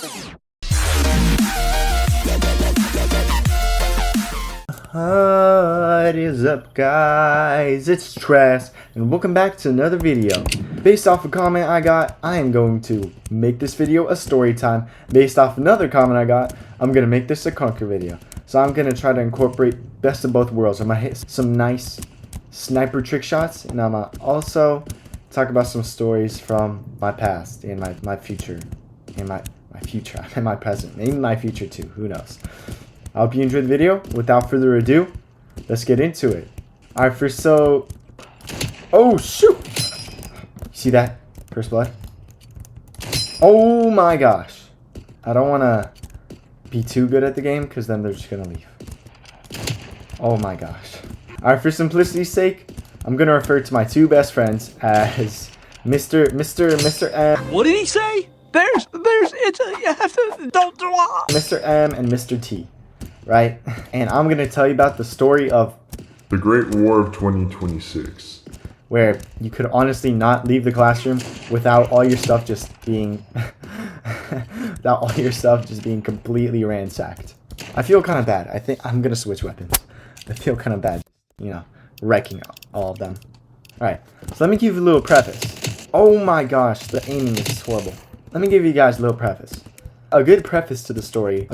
What is up, guys? It's Trask, and welcome back to another video. Based off a comment I got, I am going to make this video a story time. Based off another comment I got, I'm going to make this a Conquer video. So I'm going to try to incorporate best of both worlds. I'm going to hit some nice sniper trick shots, and I'm going to also talk about some stories from my past and my future. And my future, and my present, maybe my future too, who knows. I hope you enjoyed the video. Without further ado, let's get into it. Alright, oh shoot! See that? First blood. Oh my gosh. I don't want to be too good at the game because then they're just going to leave. Oh my gosh. Alright, for simplicity's sake, I'm going to refer to my two best friends as Mr. M. What did he say? You have to, don't do it. Mr. M and Mr. T. Right? And I'm going to tell you about the story of The Great War of 2026. Where you could honestly not leave the classroom without all your stuff just being completely ransacked. I feel kind of bad. I think I'm going to switch weapons. I feel kind of bad, wrecking all of them. Alright, so let me give you a little preface. Oh my gosh, the aiming is horrible. Let me give you guys a little preface. A good preface to the story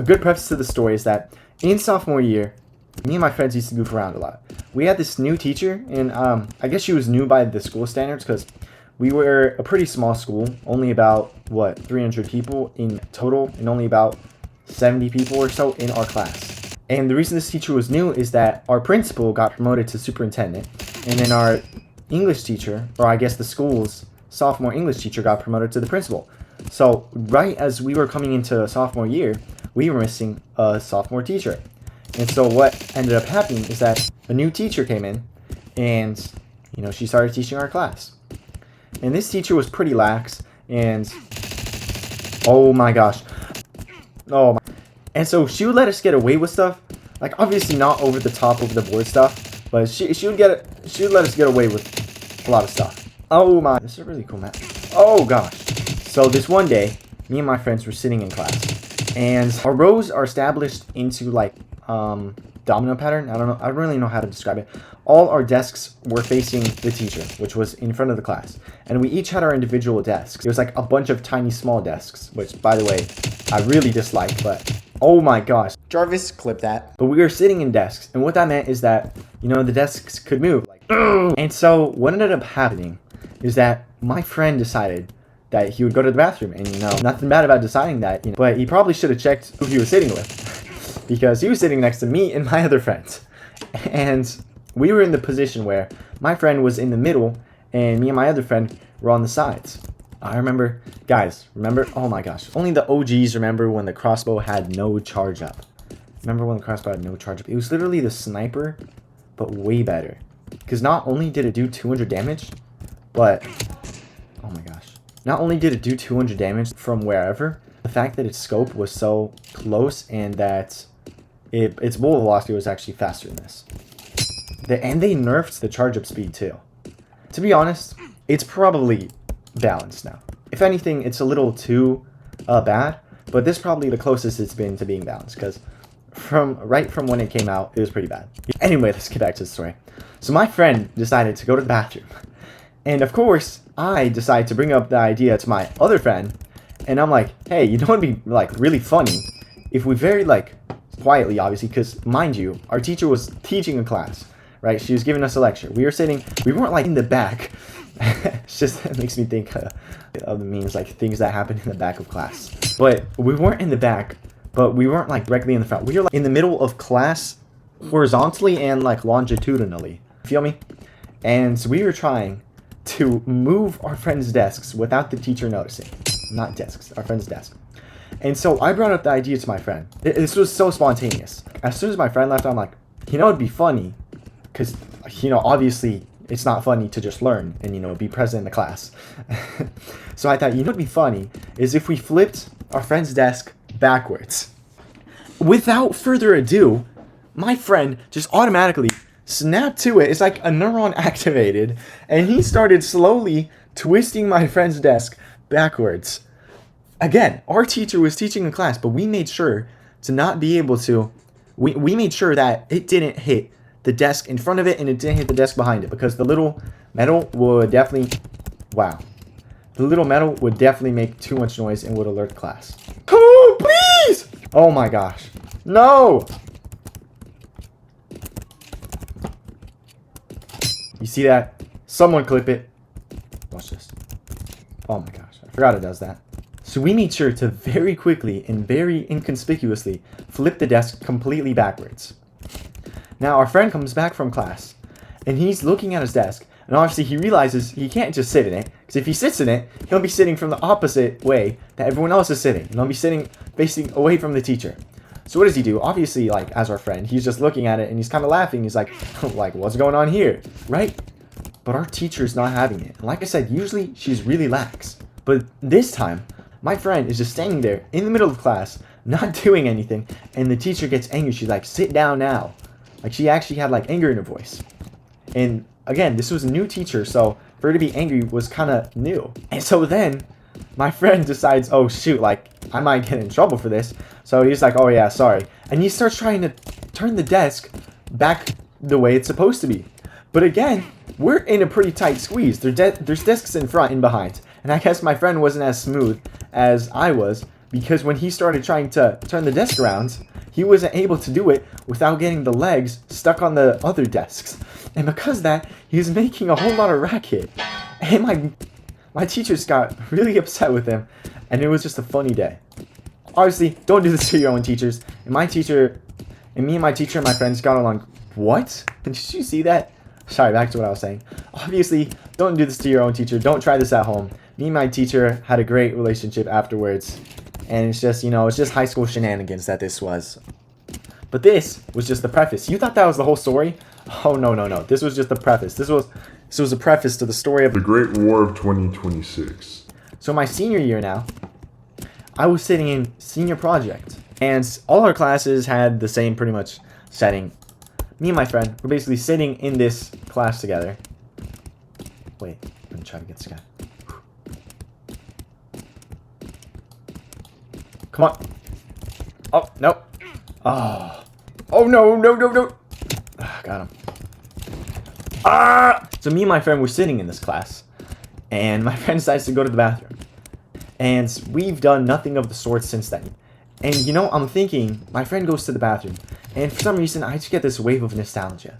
is that in sophomore year, me and my friends used to goof around a lot. We had this new teacher, and I guess she was new by the school standards because we were a pretty small school, only about, 300 people in total, and only about 70 people or so in our class. And the reason this teacher was new is that our principal got promoted to superintendent, and then our English teacher, or I guess the school's sophomore English teacher, got promoted to the principal. So right as we were coming into sophomore year, we were missing a sophomore teacher. And so what ended up happening is that a new teacher came in and, she started teaching our class. And this teacher was pretty lax and, oh my gosh. Oh my. And so she would let us get away with stuff, like obviously not over the top, over the board stuff, but she would let us get away with a lot of stuff. Oh my, this is a really cool map. Oh gosh. So this one day, me and my friends were sitting in class, and our rows are established into like domino pattern. I don't really know how to describe it. All our desks were facing the teacher, which was in front of the class, and we each had our individual desks. It was like a bunch of tiny small desks, which by the way, I really dislike, but oh my gosh. Jarvis, clip that. But we were sitting in desks, and what that meant is that, the desks could move. And so what ended up happening is that my friend decided that he would go to the bathroom, and nothing bad about deciding that, but he probably should have checked who he was sitting with, because he was sitting next to me and my other friends, and we were in the position where my friend was in the middle, and me and my other friend were on the sides. I remember, guys, oh my gosh, only the OGs remember when the crossbow had no charge up. Remember when the crossbow had no charge up? It was literally the sniper, but way better, because not only did it do 200 damage, but, oh my gosh. Not only did it do 200 damage from wherever, the fact that its scope was so close and that its bullet velocity was actually faster than this. And they nerfed the charge up speed too. To be honest, it's probably balanced now. If anything, it's a little too bad, but this is probably the closest it's been to being balanced, because right from when it came out, it was pretty bad. Anyway, let's get back to the story. So my friend decided to go to the bathroom. And of course, I decided to bring up the idea to my other friend, and I'm like, hey, it would be like really funny if we very quietly, obviously, because mind you, our teacher was teaching a class, right? She was giving us a lecture. We weren't in the back. It makes me think of the memes, things that happen in the back of class. But we weren't in the back, but we weren't directly in the front. We were in the middle of class, horizontally and longitudinally. Feel me? And so we were trying to move our friends' desks without the teacher noticing. Not desks, our friend's desk. And so I brought up the idea to my friend. This was so spontaneous. As soon as my friend left, I'm like, it'd be funny. Because, obviously, it's not funny to just learn and, be present in the class. So I thought, what'd be funny is if we flipped our friend's desk backwards. Without further ado, my friend just automatically snapped to it. It's like a neuron activated, and he started slowly twisting my friend's desk backwards. Again, our teacher was teaching a class, but we made sure to not be able to, we made sure that it didn't hit the desk in front of it and it didn't hit the desk behind it, because the little metal would definitely, wow. The little metal would definitely make too much noise and would alert the class. Oh, please! Oh my gosh. No! You see that? Someone clip it. Watch this. Oh my gosh. I forgot it does that. So we made sure to very quickly and very inconspicuously flip the desk completely backwards. Now our friend comes back from class and he's looking at his desk, and obviously he realizes he can't just sit in it, because if he sits in it, he'll be sitting from the opposite way that everyone else is sitting, and he'll be sitting facing away from the teacher. So what does he do? Obviously, like, as our friend, he's just looking at it and he's kind of laughing. He's like, what's going on here, right? But our teacher's not having it. And like I said, usually she's really lax, but this time my friend is just standing there in the middle of class, not doing anything, and the teacher gets angry. She's like, sit down now. Like, she actually had like anger in her voice. And again, this was a new teacher, so for her to be angry was kind of new. And so then my friend decides, oh shoot, like, I might get in trouble for this. So he's like, oh yeah, sorry. And he starts trying to turn the desk back the way it's supposed to be. But again, we're in a pretty tight squeeze. There's desks in front and behind. And I guess my friend wasn't as smooth as I was, because when he started trying to turn the desk around, he wasn't able to do it without getting the legs stuck on the other desks. And because of that, he was making a whole lot of racket. And my teachers got really upset with him, and it was just a funny day. Obviously, don't do this to your own teachers. And me and my teacher and my friends got along. What? Did you see that? Sorry, back to what I was saying. Obviously, don't do this to your own teacher. Don't try this at home. Me and my teacher had a great relationship afterwards. And it's just, it's just high school shenanigans that this was. But this was just the preface. You thought that was the whole story? Oh, no. This was just the preface. This was a preface to the story of The Great War of 2026. So my senior year now, I was sitting in senior project. And all our classes had the same pretty much setting. Me and my friend were basically sitting in this class together. Wait, let me try to get this guy. Come on. Oh, no. Oh, no. Got him. So me and my friend were sitting in this class, and my friend decides to go to the bathroom. And we've done nothing of the sort since then. And I'm thinking, my friend goes to the bathroom, and for some reason, I just get this wave of nostalgia.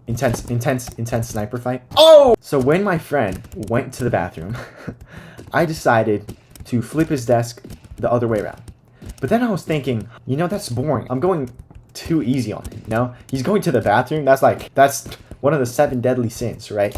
Intense sniper fight. Oh! So when my friend went to the bathroom, I decided to flip his desk the other way around. But then I was thinking, that's boring. I'm going too easy on him, He's going to the bathroom. That's one of the 7 deadly sins, right?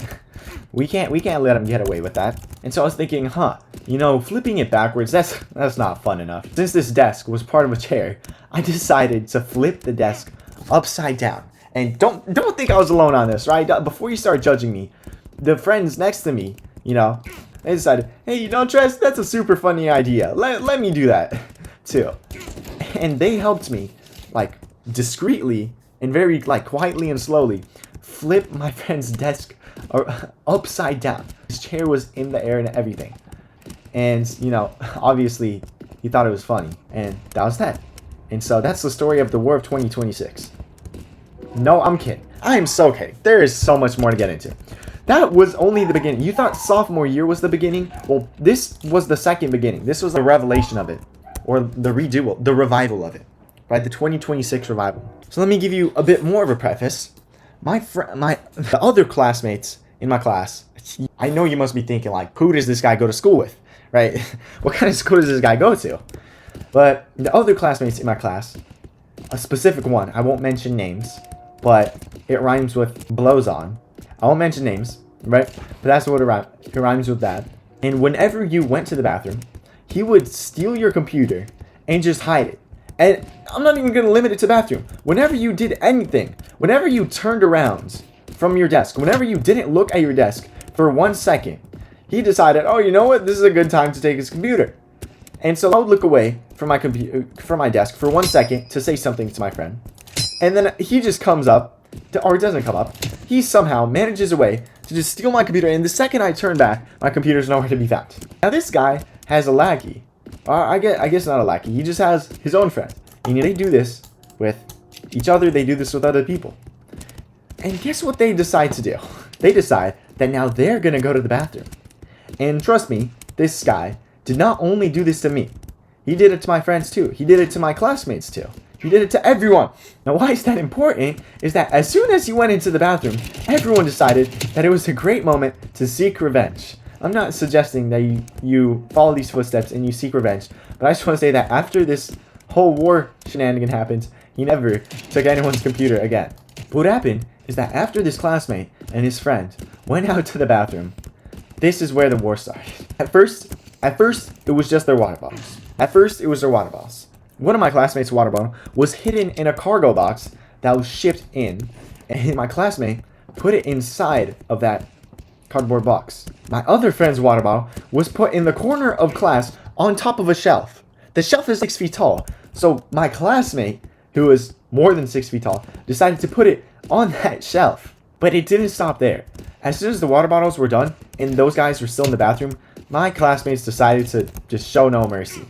We can't let him get away with that. And so I was thinking, flipping it backwards, that's not fun enough. Since this desk was part of a chair, I decided to flip the desk upside down. And don't think I was alone on this, right? Before you start judging me, the friends next to me, they decided, hey, Tress, that's a super funny idea. Let me do that too. And they helped me, like, discreetly and very, like, quietly and slowly flip my friend's desk upside down. His chair was in the air and everything. And, obviously, he thought it was funny. And that was that. And so that's the story of the War of 2026. No, I'm kidding. I am so kidding. There is so much more to get into. That was only the beginning. You thought sophomore year was the beginning? Well, this was the second beginning. This was the revelation of it. Or the revival of it. Right? The 2026 revival. So let me give you a bit more of a preface. The other classmates in my class, I know you must be thinking, like, who does this guy go to school with? Right? What kind of school does this guy go to? But the other classmates in my class, a specific one, I won't mention names, but it rhymes with blows on. I won't mention names, right? But that's what it rhymes with that. And whenever you went to the bathroom, he would steal your computer and just hide it. And I'm not even going to limit it to bathroom. Whenever you did anything, whenever you turned around from your desk, whenever you didn't look at your desk for 1 second, he decided, oh, you know what? This is a good time to take his computer. And so I would look away from my desk for 1 second to say something to my friend. And then he just comes up, or doesn't come up. He somehow manages a way to just steal my computer, and the second I turn back, my computer's nowhere to be found. Now this guy has a lackey. I guess not a lackey. He just has his own friend. And they do this with each other. They do this with other people. And guess what they decide to do? They decide that now they're going to go to the bathroom. And trust me, this guy did not only do this to me. He did it to my friends too. He did it to my classmates too. He did it to everyone. Now why is that important is that as soon as he went into the bathroom, everyone decided that it was a great moment to seek revenge. I'm not suggesting that you follow these footsteps and you seek revenge, but I just want to say that after this whole war shenanigan happened, he never took anyone's computer again. But what happened is that after this classmate and his friend went out to the bathroom, this is where the war started. At first, it was just their water bottles. One of my classmates' water bottle was hidden in a cargo box that was shipped in, and my classmate put it inside of that cardboard box. My other friend's water bottle was put in the corner of class on top of a shelf. The shelf is 6 feet tall, so my classmate, who was more than 6 feet tall, decided to put it on that shelf. But it didn't stop there. As soon as the water bottles were done, and those guys were still in the bathroom, my classmates decided to just show no mercy.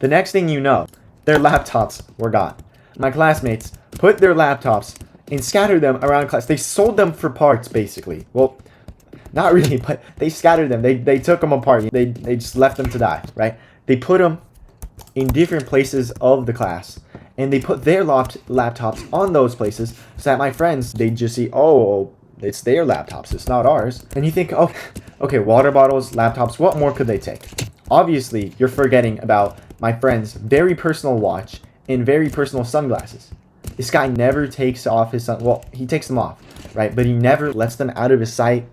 The next thing you know, their laptops were gone. My classmates put their laptops and scattered them around class. They sold them for parts, basically. Well, not really, but they scattered them. They took them apart. They just left them to die, right? They put them in different places of the class, and they put their laptops on those places so that my friends, they just see, oh, it's their laptops, it's not ours. And you think, oh, okay, water bottles, laptops, what more could they take? Obviously, you're forgetting about my friend's very personal watch and very personal sunglasses. This guy never takes off his well, he takes them off, right? But he never lets them out of his sight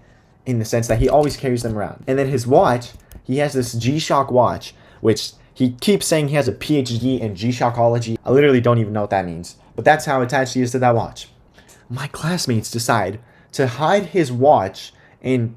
in the sense that he always carries them around. And then his watch, he has this G-Shock watch, which he keeps saying he has a PhD in G-Shockology. I literally don't even know what that means, but that's how attached he is to that watch. My classmates decide to hide his watch in,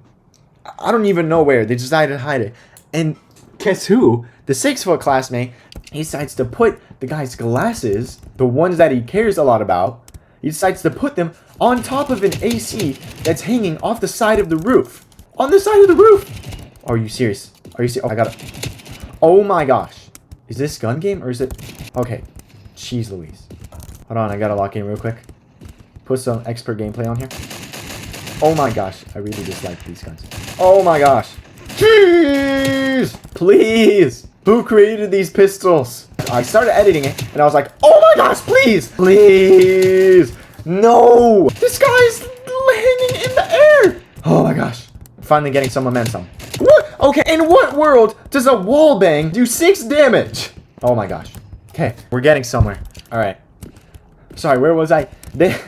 I don't even know where. They decided to hide it. And guess who? The 6-foot classmate, he decides to put the guy's glasses, the ones that he cares a lot about, he decides to put them on top of an AC that's hanging off the side of the roof. On the side of the roof! Are you serious? Are you serious? Oh, I got it. Oh my gosh. Is this gun game or is it? Okay. Jeez Louise. Hold on, I gotta lock in real quick. Put some expert gameplay on here. Oh my gosh. I really dislike these guns. Oh my gosh. Jeez! Please! Who created these pistols? I started editing it and I was like, oh my gosh, please! Please! No! This guy's hanging in the air! Oh my gosh. Finally getting some momentum. What? Okay, in what world does a wall bang do 6 damage? Oh my gosh. Okay, we're getting somewhere. Alright. Sorry, where was I? They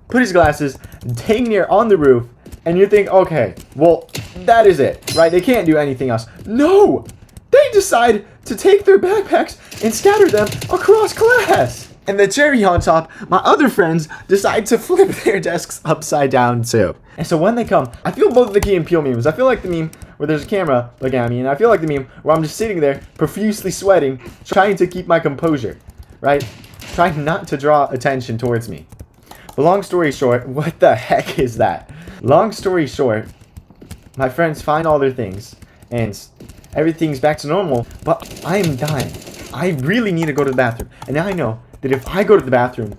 put his glasses dang near on the roof, and you think, okay, well, that is it, right? They can't do anything else. No! They decide to take their backpacks and scatter them across class. And the cherry on top, my other friends decide to flip their desks upside down too. And so when they come, I feel both of the Key and Peele memes. I feel like the meme where there's a camera looking at me, and I feel like the meme where I'm just sitting there profusely sweating, trying to keep my composure, right? Trying not to draw attention towards me. But long story short, what the heck is that? Long story short, my friends find all their things, and everything's back to normal, but I am dying. I really need to go to the bathroom. And now I know that if I go to the bathroom,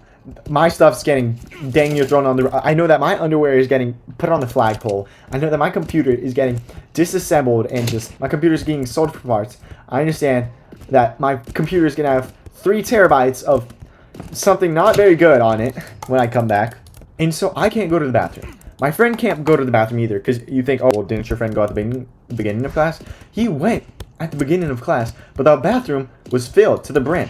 my stuff's getting dang near thrown on the... I know that my underwear is getting put on the flagpole. I know that my computer is getting disassembled and just... My computer's getting sold for parts. I understand that my computer is going to have 3 terabytes of something not very good on it when I come back. And so I can't go to the bathroom. My friend can't go to the bathroom either, because you think, oh, well, didn't your friend go at the beginning of class? He went at the beginning of class, but the bathroom was filled to the brim.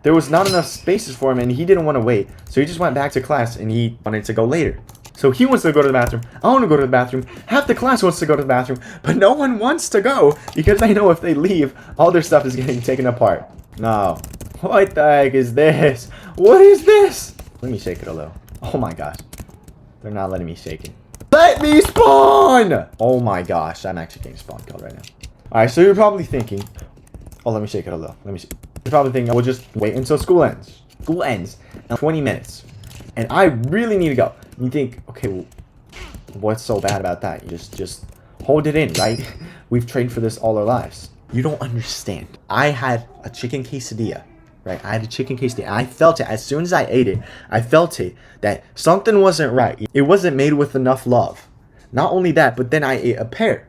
There was not enough spaces for him, and he didn't want to wait. So he just went back to class, and he wanted to go later. So he wants to go to the bathroom. I want to go to the bathroom. Half the class wants to go to the bathroom, but no one wants to go because they know if they leave, all their stuff is getting taken apart. No. What the heck is this? What is this? Let me shake it a little. Oh my gosh. They're not letting me shake it. Let me spawn! Oh my gosh. I'm actually getting spawn killed right now. Alright, so you're probably thinking... Oh, let me shake it a little. Let me see. You're probably thinking, we'll just wait until school ends. School ends in 20 minutes. And I really need to go. And you think, okay, well, what's so bad about that? You just hold it in, right? We've trained for this all our lives. You don't understand. I had a chicken quesadilla, right? I had a chicken quesadilla. I felt it as soon as I ate it. I felt it that something wasn't right. It wasn't made with enough love. Not only that, but then I ate a pear.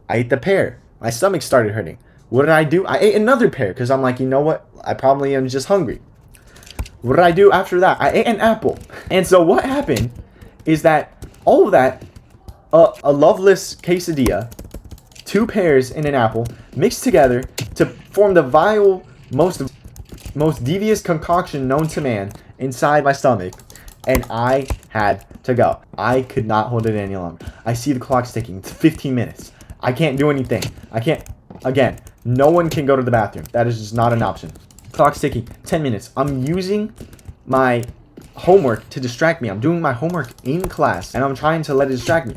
I ate the pear. My stomach started hurting. What did I do? I ate another pear because I'm like, you know what? I probably am just hungry. What did I do after that? I ate an apple. And so what happened is that all of that, a loveless quesadilla, 2 pears and an apple mixed together to form the vile, most devious concoction known to man inside my stomach, and I had to go. I could not hold it any longer. I see the clock ticking. It's 15 minutes. I can't do anything. I can't. Again, no one can go to the bathroom. That is just not an option. Clock's ticking. 10 minutes. I'm using my homework to distract me. I'm doing my homework in class, and I'm trying to let it distract me.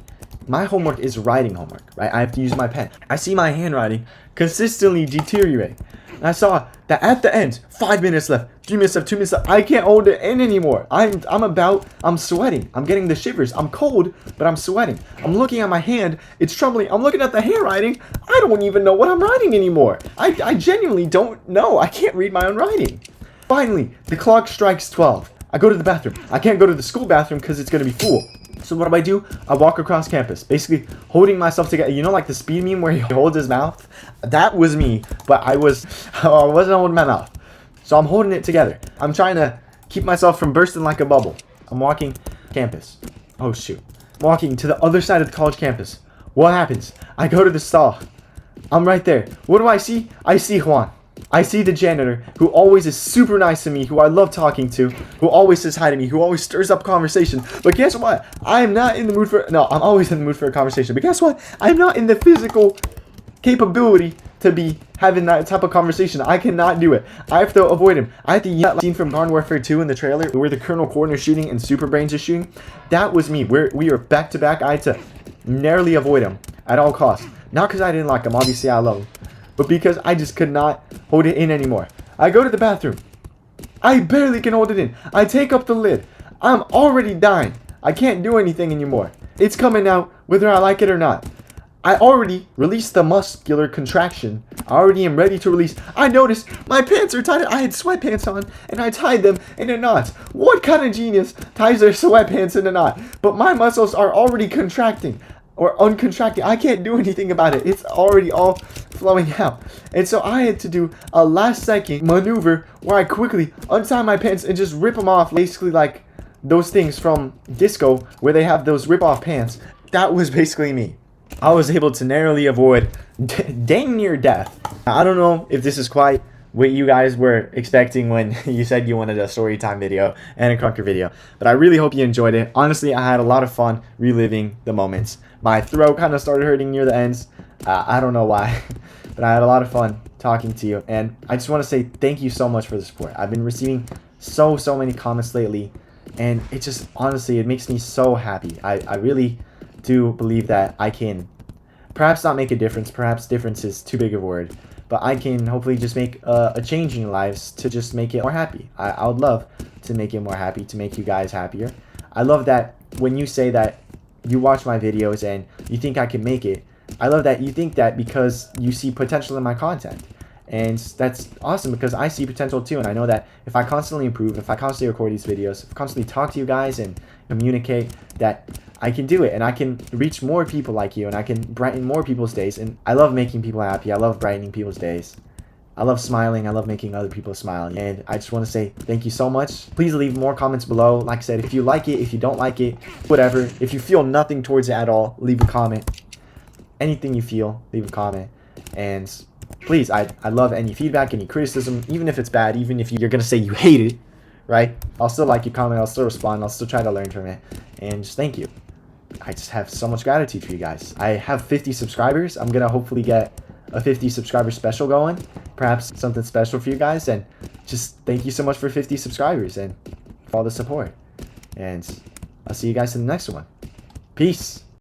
My homework is writing homework, right? I have to use my pen. I see my handwriting consistently deteriorate. And I saw that at the end, 5 minutes left, 3 minutes left, 2 minutes left. I can't hold it in anymore. I'm sweating. I'm getting the shivers. I'm cold, but I'm sweating. I'm looking at my hand. It's trembling. I'm looking at the handwriting. I don't even know what I'm writing anymore. I genuinely don't know. I can't read my own writing. Finally, the clock strikes 12. I go to the bathroom. I can't go to the school bathroom because it's going to be full. So what do? I walk across campus, basically holding myself together. You know, like the speed meme where he holds his mouth? That was me, but I wasn't holding my mouth. So I'm holding it together. I'm trying to keep myself from bursting like a bubble. I'm walking campus. Oh, shoot. Walking to the other side of the college campus. What happens? I go to the stall. I'm right there. What do I see? I see Juan. I see the janitor, who always is super nice to me, who I love talking to, who always says hi to me, who always stirs up conversation. But guess what? I am not in the mood for... No, I'm always in the mood for a conversation. But guess what? I'm not in the physical capability to be having that type of conversation. I cannot do it. I have to avoid him. I have to yell that scene from Garden Warfare 2 in the trailer where the Colonel Corner is shooting and Super Brains is shooting. That was me. We were back to back. I had to narrowly avoid him at all costs. Not because I didn't like him. Obviously, I love him. But because I just could not hold it in anymore. I go to the bathroom. I barely can hold it in. I take up the lid. I'm already dying. I can't do anything anymore. It's coming out whether I like it or not. I already released the muscular contraction. I already am ready to release. I noticed my pants are tied. I had sweatpants on and I tied them in a knot. What kind of genius ties their sweatpants in a knot? But my muscles are already contracting. Or uncontracting. I can't do anything about it. It's already all flowing out. And so I had to do a last second maneuver where I quickly untie my pants and just rip them off. Basically like those things from Disco where they have those rip off pants. That was basically me. I was able to narrowly avoid dang near death. I don't know if this is quite what you guys were expecting when you said you wanted a story time video and a Conquer video. But I really hope you enjoyed it. Honestly, I had a lot of fun reliving the moments. My throat kind of started hurting near the ends. I don't know why. But I had a lot of fun talking to you. And I just want to say thank you so much for the support. I've been receiving so many comments lately. And it just, honestly, it makes me so happy. I really do believe that I can perhaps not make a difference. Perhaps difference is too big of a word. But I can hopefully just make a change in your lives to just make it more happy. I would love to make it more happy, to make you guys happier. I love that when you say that you watch my videos and you think I can make it. I love that you think that because you see potential in my content. And that's awesome because I see potential too. And I know that if I constantly improve, if I constantly record these videos, if I constantly talk to you guys and communicate, that I can do it and I can reach more people like you and I can brighten more people's days. And I love making people happy. I love brightening people's days. I love smiling. I love making other people smile. And I just want to say thank you so much. Please leave more comments below. Like I said, if you like it, if you don't like it, whatever. If you feel nothing towards it at all, leave a comment. Anything you feel, leave a comment. And please, I love any feedback, any criticism, even if it's bad, even if you're going to say you hate it, right? I'll still like your comment. I'll still respond. I'll still try to learn from it. And just thank you. I just have so much gratitude for you guys. I have 50 subscribers. I'm going to hopefully get a 50 subscriber special going. Perhaps something special for you guys. And just thank you so much for 50 subscribers and for all the support. And I'll see you guys in the next one. Peace.